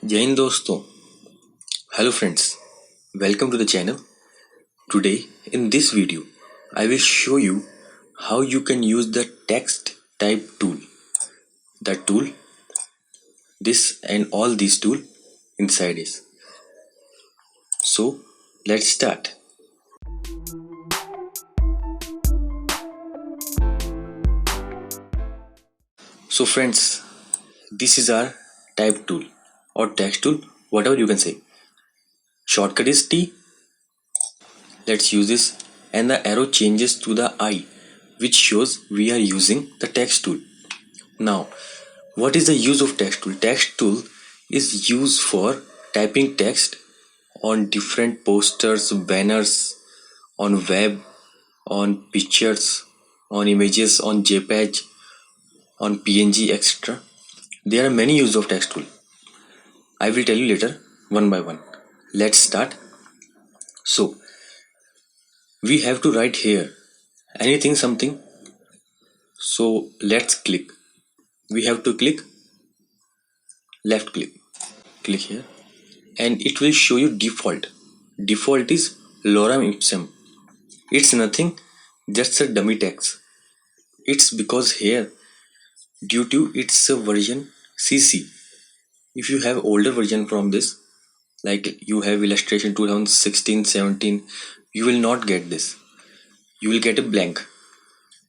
जय हिंद दोस्तों, hello friends, welcome to the channel. Today in this video I will show you how you can use the text type tool. The tool, this and all these tool inside is. So let's start. So friends, this is our type tool or text tool, whatever you can say. Shortcut is T. Let's use this, and the arrow changes to the I, which shows we are using the text tool. Now, what is the use of text tool? Text tool is used for typing text on different posters, banners, on web, on pictures, on images, on JPEG, on PNG, etc. There are many uses of text tool. I will tell you later one by one. Let's start. So, we have to write here anything, something. So, let's click. We have to click, left click here, and it will show you default. Default is lorem ipsum. It's nothing, just a dummy text. It's because here, due to its version CC. If you have older version from this, like you have illustration 2016-17, you will not get this. You will get a blank.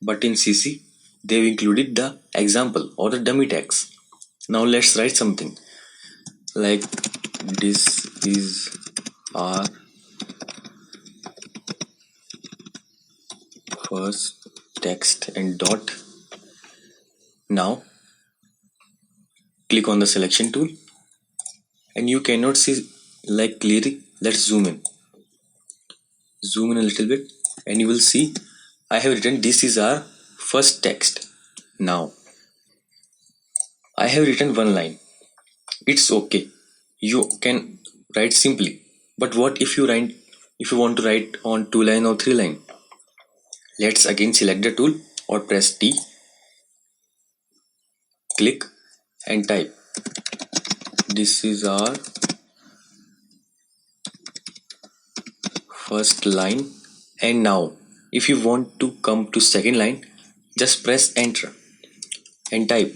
But in CC, they've included the example or the dummy text. Now let's write something like this is our first text and dot. Now click on the selection tool, and you cannot see like clearly. Let's zoom in a little bit, and you will see I have written this is our first text. Now I have written one line. It's okay, you can write simply, but what if you want to write on 2 line or 3 line? Let's again select the tool or press T, click and type this is our first line. And now if you want to come to second line, just press enter and type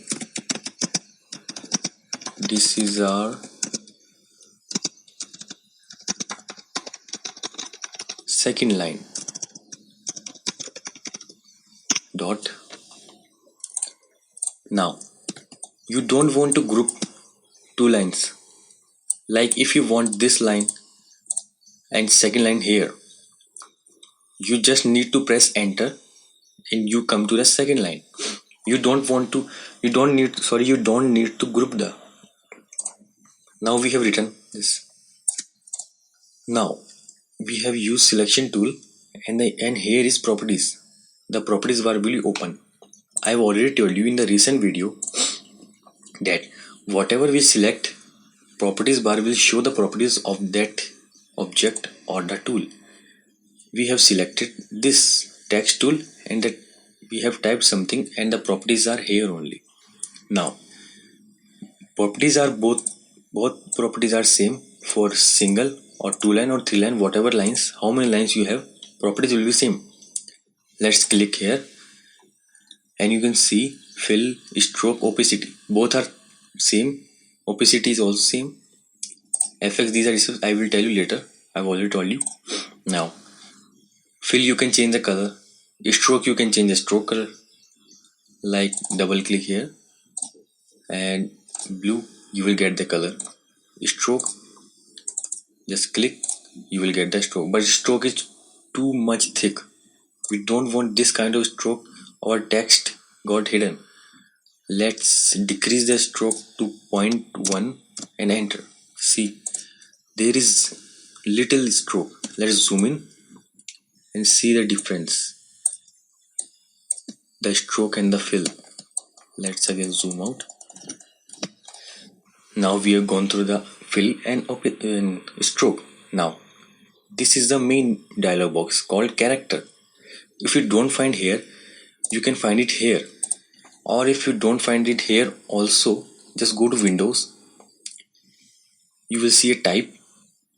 this is our second line dot. Now you don't want to group two lines. Like if you want this line and second line here, you just need to press enter and you come to the second line. You don't need to group the. Now we have written this. Now we have used selection tool, and here is properties. The properties bar will be open. I have already told you in the recent video that whatever we select, properties bar will show the properties of that object or the tool. We have selected this text tool, and that we have typed something, and the properties are here only. Now properties are both properties are same for single or 2 line or 3 line, whatever lines, how many lines you have, properties will be same. Let's click here, and you can see fill, stroke, opacity, both are same. Opacity is also same. FX, these are, I will tell you later, I've already told you. Now fill, you can change the color. Stroke, you can change the stroke color, like double click here, and blue, you will get the color. Stroke, just click, you will get the stroke, but stroke is too much thick. We don't want this kind of stroke. Our text got hidden. Let's decrease the stroke to 0.1 and enter. See, there is little stroke. Let's zoom in and see the difference, the stroke and the fill. Let's again zoom out. Now we have gone through the fill and stroke. Now this is the main dialog box called character. If you don't find here, you can find it here, or if you don't find it here also, just go to Windows you will see a type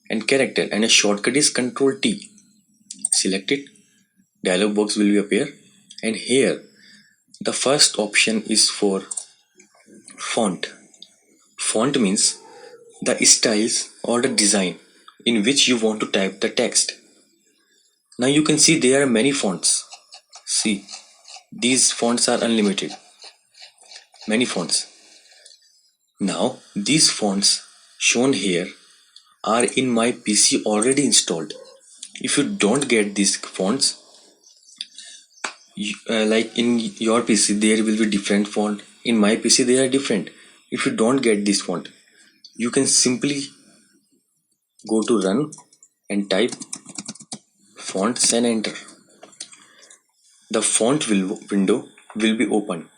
and character, and a shortcut is Ctrl T. Select it, dialog box will appear, and here the first option is for font. Font means the styles or the design in which you want to type the text. Now you can see there are many fonts. See, these fonts are unlimited. Many fonts. Now these fonts shown here are in my PC already installed. If you don't get these fonts, like in your PC there will be different font. In my PC they are different. If you don't get this font, you can simply go to run and type fonts and enter. The font window will be open,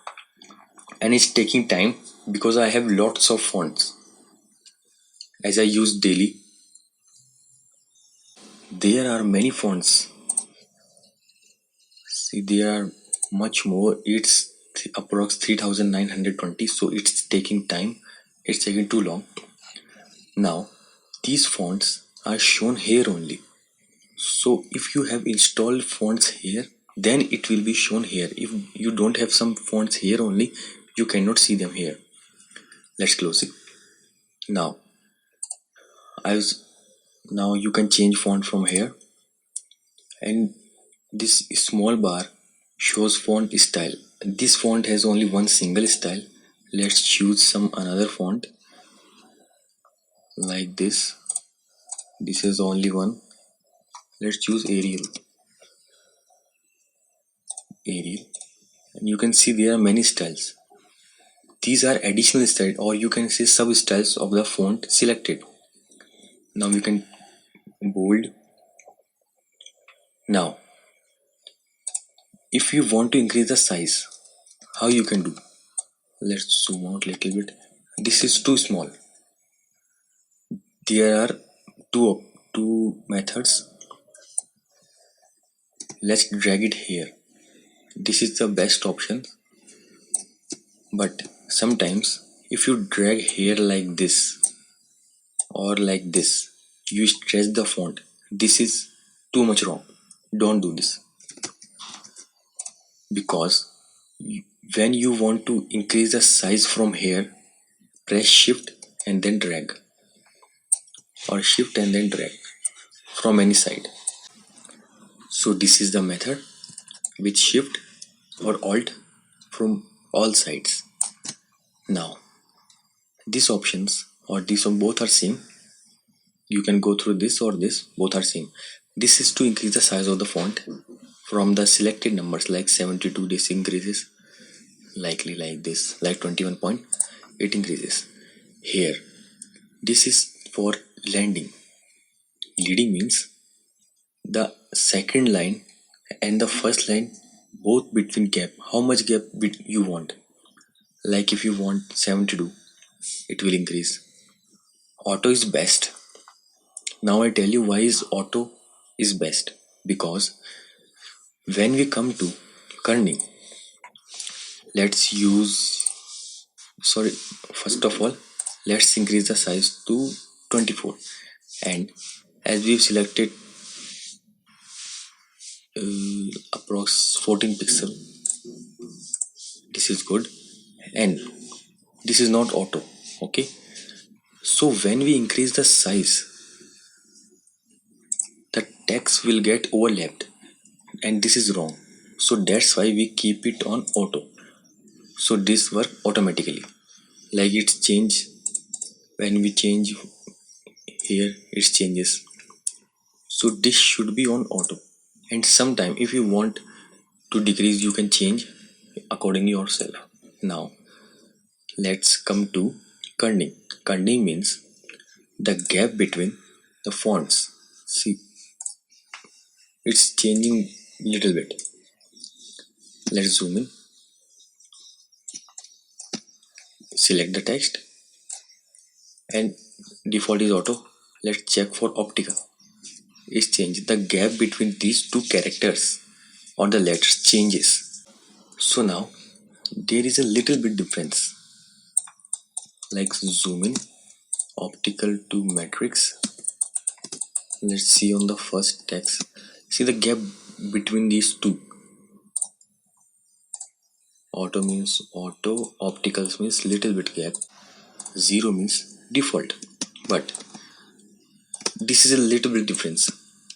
and it's taking time because I have lots of fonts as I use daily. There are many fonts. See, there are much more. It's approx 3920, so it's taking time. It's taking too long. Now these fonts are shown here only. So if you have installed fonts here, then it will be shown here. If you don't have some fonts here only, you cannot see them here. Let's close it. Now now you can change font from here, and this small bar shows font style. This font has only one single style. Let's choose some another font like this. This is only one. Let's choose Arial. And you can see there are many styles. These are additional styles, or you can say sub styles of the font selected. Now we can bold. Now if you want to increase the size, how you can do? Let's zoom out a little bit. This is too small. There are two methods. Let's drag it here. This is the best option, but sometimes if you drag here like this or like this, you stretch the font. This is too much wrong. Don't do this, because when you want to increase the size from here, press shift and then drag, or shift and then drag from any side. So this is the method with shift or alt from all sides. Now these options or these both are same. You can go through this or this, both are same. This is to increase the size of the font from the selected numbers, like 72. This increases likely like this, like 21 point, it increases here. This is for leading means the second line and the first line both between gap, how much gap you want. Like if you want 72, it will increase. Auto is best. Now I tell you why is auto is best, because when we come to kerning, let's use, sorry, first of all let's increase the size to 24, and as we've selected approx 14 pixel, this is good, and this is not auto. Okay, so when we increase the size, the text will get overlapped, and this is wrong. So that's why we keep it on auto, so this work automatically. Like it's change, when we change here it changes, so this should be on auto. And sometime if you want to decrease, you can change according yourself. Now let's come to kerning. Kerning means the gap between the fonts. See, it's changing little bit. Let's zoom in, select the text, and default is auto. Let's check for optica. It's changed. The gap between these two characters or the letters changes. So now there is a little bit difference. Like zoom in optical to matrix. Let's see on the first text. See the gap between these two. Auto means auto, optical means little bit gap, 0 means default. But this is a little bit difference.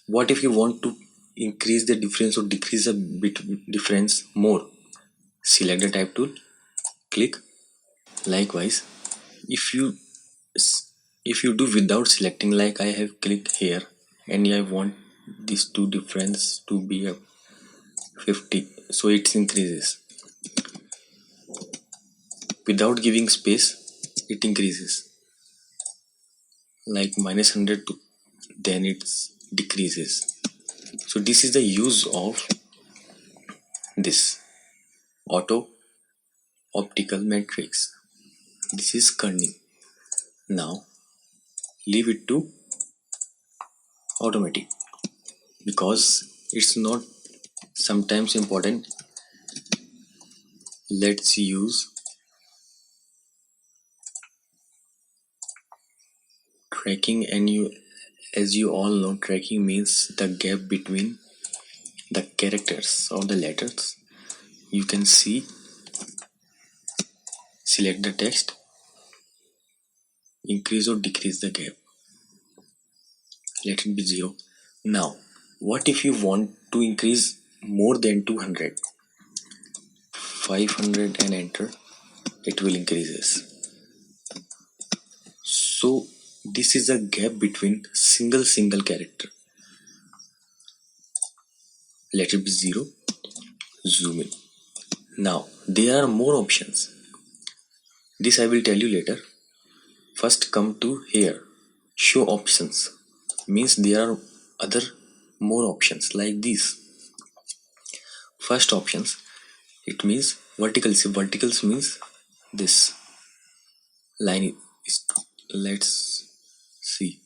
What if you want to increase the difference or decrease the bit difference more? Select the type tool, click. Likewise, if you do without selecting, like I have clicked here and I want these two difference to be a 50, so it increases. Without giving space, it increases like -100 to, then it decreases. So this is the use of this auto optical matrix. This is kerning. Now leave it to automatic because it's not sometimes important. Let's use tracking, and as you all know, tracking means the gap between the characters or the letters. You can see, select the text, increase or decrease the gap. Let it be 0. Now what if you want to increase more than 200? 500 and enter, it will increases. So this is a gap between single character. Let it be 0. Zoom in. Now there are more options. This I will tell you later. First come to here. Show options means there are other more options like these. First options, it means vertical. See, verticals means this line is, let's see,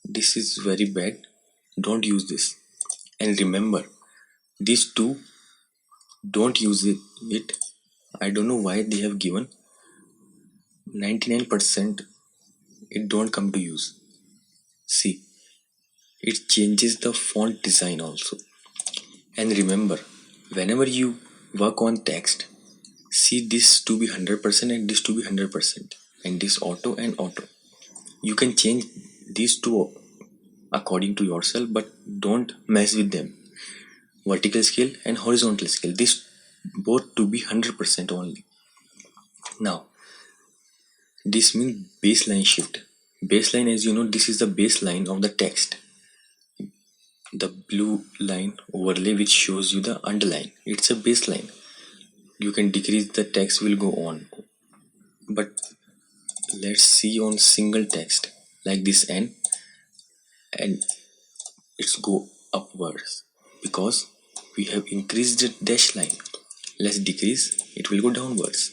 this is very bad, don't use this. And remember, these two, don't use it. I don't know why they have given 99%, it don't come to use. See, it changes the font design also. And remember, whenever you work on text, see this to be 100% and this to be 100%, and this auto and auto. You can change these two according to yourself, but don't mess with them. Vertical scale and horizontal scale, this both to be 100% only. Now this means baseline shift. Baseline, as you know, this is the baseline of the text. The blue line overlay which shows you the underline, it's a baseline. You can decrease, the text will go on. But let's see on single text like this N, and it's go upwards because we have increased the dash line. Let's decrease, it will go downwards.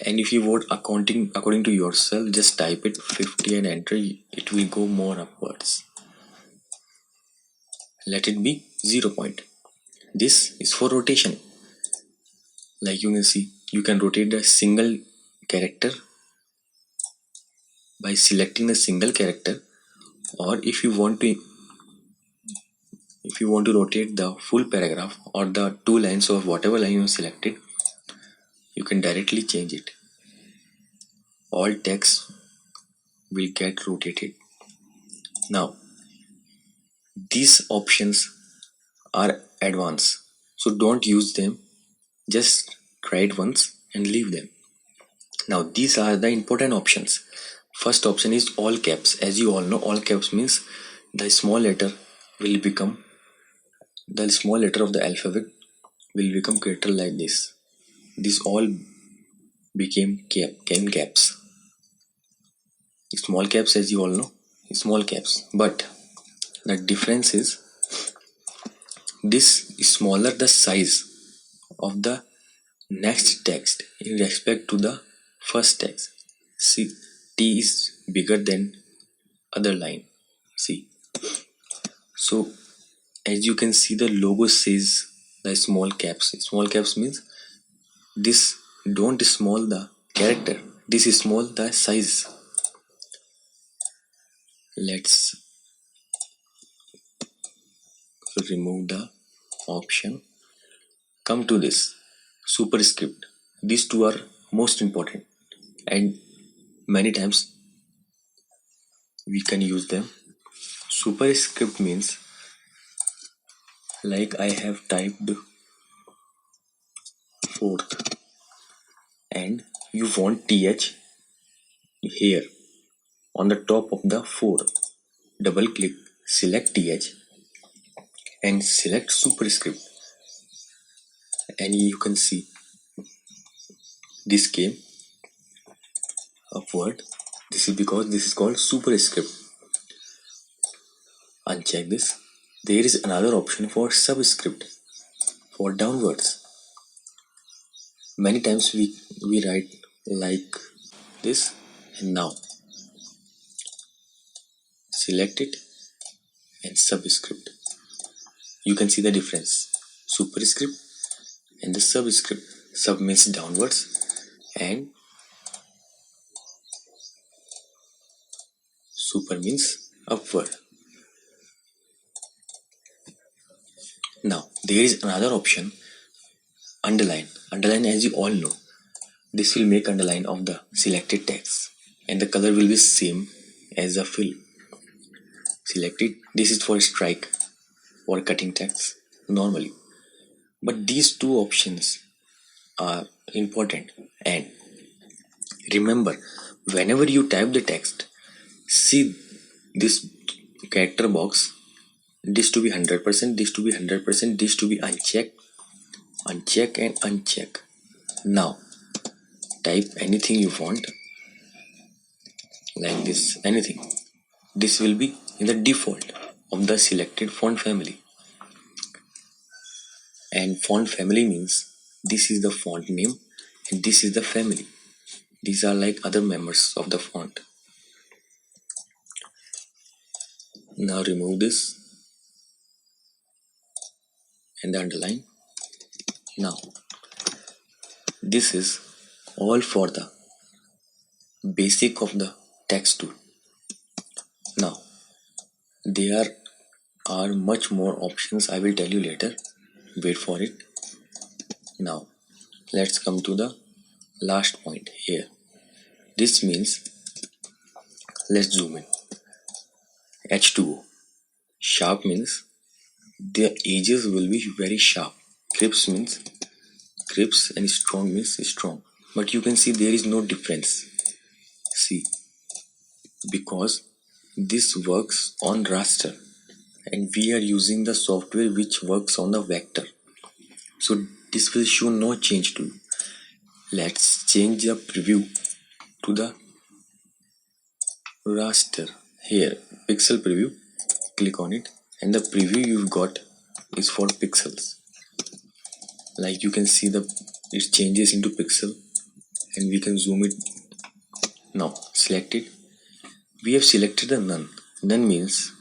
And if you want according to yourself, just type it 50 and enter, it will go more upwards. Let it be 0 point. This is for rotation. Like you can see, you can rotate a single character by selecting a single character, or if you want to rotate the full paragraph or the 2 lines or whatever line you selected, you can directly change it. All text will get rotated. Now these options are advanced, so don't use them, just try it once and leave them. Now these are the important options. First option is all caps. As you all know, all caps means the small letter will become, the small letter of the alphabet will become capital like this. This all became caps. Small caps, as you all know, small caps. But the difference is, this is smaller the size of the next text in respect to the first text. See, T is bigger than other line. See, so as you can see, the logo says the small caps. Small caps means this don't small the character, this is small the size. Let's remove the option. Come to this superscript. These two are most important and many times we can use them. Superscript means like I have typed fourth and you want th here on the top of the 4. Double click, select th and select superscript, and you can see this came upward. This is because this is called superscript. Uncheck this. There is another option for subscript, for downwards. Many times we write like this, and now select it and subscript. You can see the difference. Superscript and the subscript. Sub means downwards and super means upward. Now there is another option, underline. Underline, as you all know, this will make underline of the selected text and the color will be same as the fill. Select it. This is for strike or cutting text normally, but these two options are important. And remember, whenever you type the text, see this character box, this to be 100%, this to be 100%, this to be uncheck, uncheck and uncheck. Now type anything you want, like this, anything. This will be in the default of the selected font family. And font family means this is the font name and this is the family. These are like other members of the font. Now remove this and the underline. Now this is all for the basic of the text tool. Now there are much more options. I will tell you later. Wait for it. Now let's come to the last point here. This means, let's zoom in. H2O. Sharp means the edges will be very sharp. Crisp means crisp and strong means strong. But you can see there is no difference. See, because this works on raster and we are using the software which works on the vector. So this will show no change to you. Let's change the preview to the raster. Here, pixel preview, click on it and the preview you've got is for pixels. Like you can see it changes into pixel and we can zoom it. Now select it. We have selected the none. None means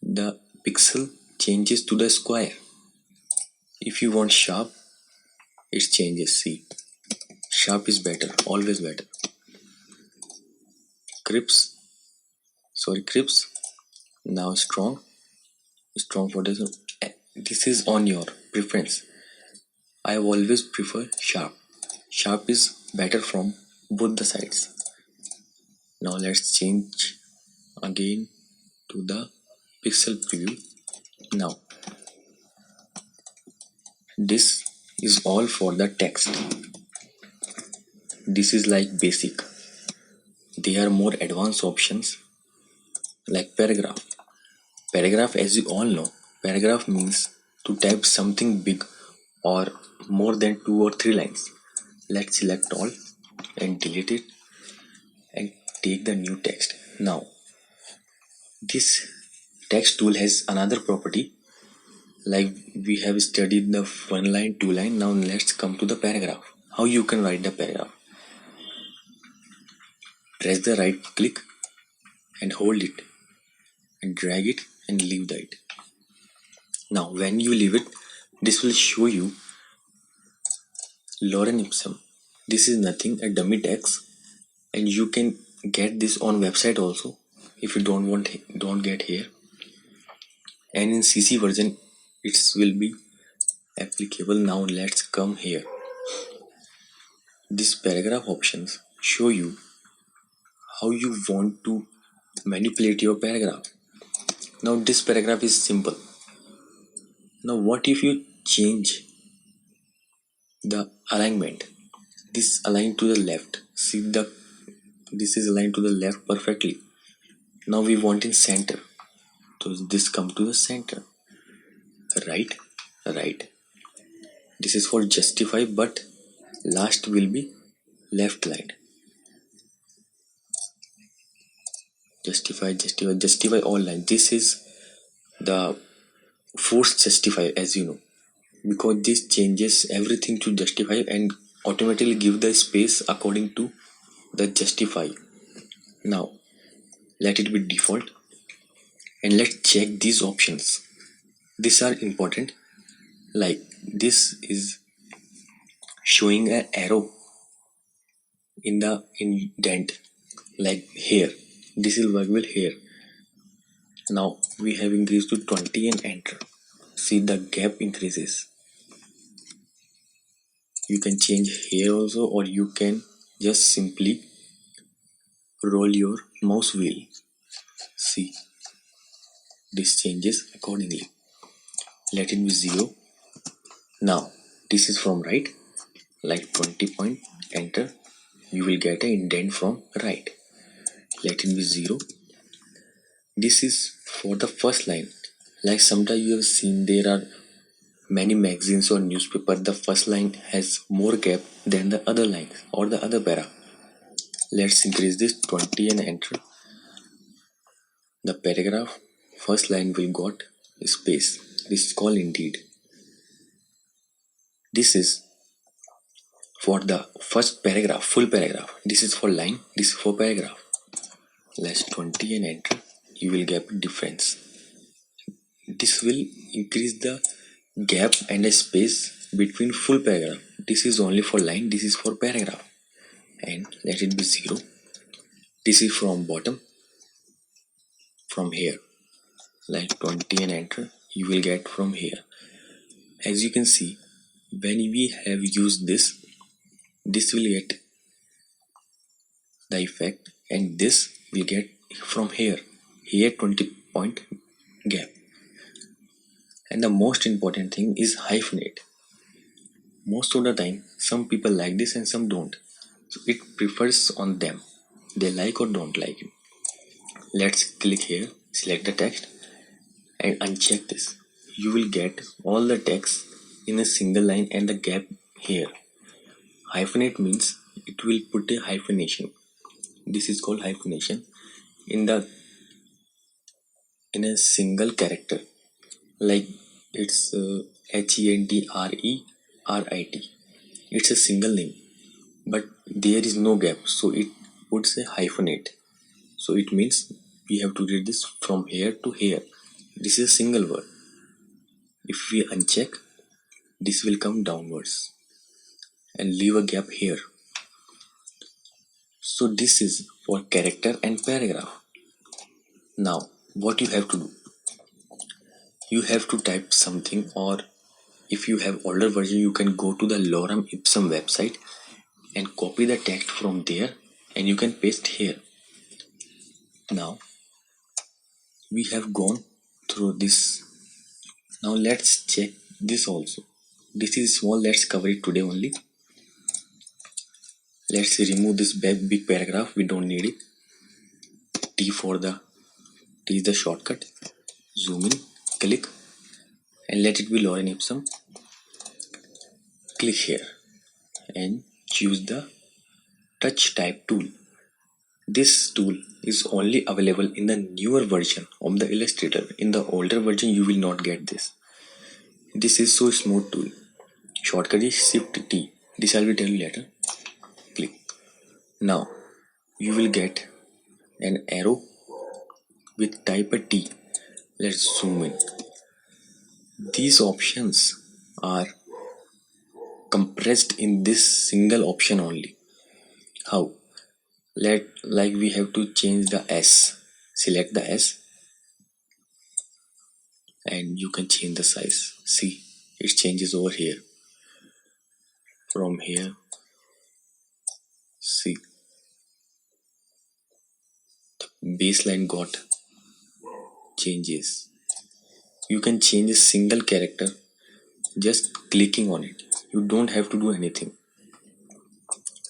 the pixel changes to the square. If you want sharp, it changes. See, sharp is better, always better. Crisp, now strong for this. This is on your preference. I always prefer sharp is better from both the sides. Now let's change again to the pixel preview. Now this is all for the text. This is like basic. There are more advanced options like paragraph. Paragraph, as you all know, paragraph means to type something big or more than 2 or 3 lines. Let's select all and delete it and take the new text. Now this text tool has another property, like we have studied the 1 line, 2 line. Now let's come to the paragraph. How you can write the paragraph. Press the right click and hold it and drag it and leave it. Now when you leave it, this will show you lorem ipsum. This is nothing, a dummy text and you can get this on website also if you don't get here. And in CC version it will be applicable. Now let's come here. These paragraph options show you how you want to manipulate your paragraph. Now this paragraph is simple. Now what if you change the alignment? This aligned to the left. See, this is aligned to the left perfectly. Now we want in center, so this come to the center. Right. This is for justify, but last will be left line. Justify all lines. This is the forced justify, as you know, because this changes everything to justify and automatically give the space according to the justify. Now let it be default, and let's check these options. These are important. Like this is showing an arrow in the indent, like here. This is workable here. Now we have increased to 20 and enter. See, the gap increases. You can change here also, or you can just simply roll your mouse wheel. See, this changes accordingly. Let it be 0. Now this is from right, like 20 point, enter. You will get an indent from right. Let it be 0. This is for the first line. Like sometimes you have seen there are many magazines or newspaper, the first line has more gap than the other line or the other para. Let's increase this 20 and enter. The paragraph first line will got space. This is called indeed. This is for the first paragraph, full paragraph. This is for line, this is for paragraph. Let's 20 and enter. You will get a difference. This will increase the gap and a space between full paragraph. This is only for line, this is for paragraph. And let it be 0. This is from bottom, from here, like 20 and enter. You will get from here. As you can see, when we have used this will get the effect, and this will get from here 20 point gap. And the most important thing is hyphenate. Most of the time some people like this and some don't, so it prefers on them, they like or don't like it. Let's click here, select the text and uncheck this. You will get all the text in a single line and the gap here. Hyphenate means it will put a hyphenation. This is called hyphenation in a single character, like it's HENDRERIT. It's a single name, but there is no gap, so it puts a hyphenate. So it means we have to read this from here to here. This is a single word. If we uncheck, this will come downwards and leave a gap here. So this is for character and paragraph. Now what you have to do, you have to type something, or if you have older version you can go to the lorem ipsum website and copy the text from there and you can paste here. Now we have gone through this. Now let's check this also. This is small, let's cover it today only. Let's remove this big paragraph, we don't need it. T is the shortcut. Zoom in, click, and let it be lorem ipsum. Click here and choose the touch type tool. This tool is only available in the newer version of the Illustrator. In the older version you will not get this. This is so smooth tool. Shortcut is Shift T. This I will tell you later. Click. Now you will get an arrow with type a T. Let's zoom in. These options are compressed in this single option only. How? like we have to change the S. Select the S and you can change the size. See, it changes over here. From here, see, baseline got changes. You can change a single character just clicking on it. You don't have to do anything.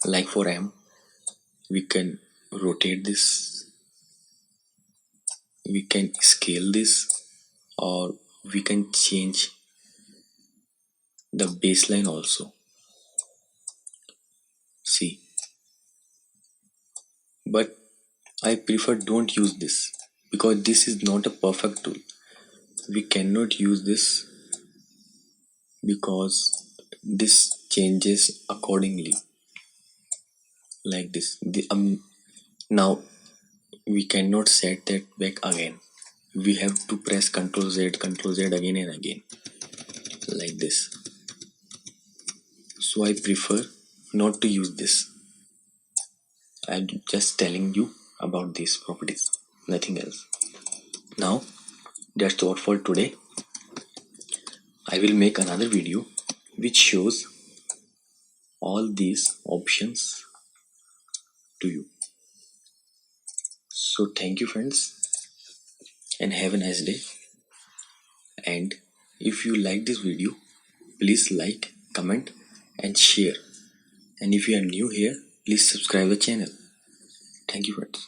Like for M, we can rotate this, we can scale this, or we can change the baseline also. See, but I prefer don't use this because this is not a perfect tool. We cannot use this because this changes accordingly like this. Now we cannot set that back again. We have to press Ctrl Z again and again like this. So I prefer not to use this. I'm just telling you about these properties, nothing else. Now that's all for today. I will make another video which shows all these options to you. So thank you friends and have a nice day. And if you like this video, please like, comment and share. And if you are new here, please subscribe the channel. Thank you friends.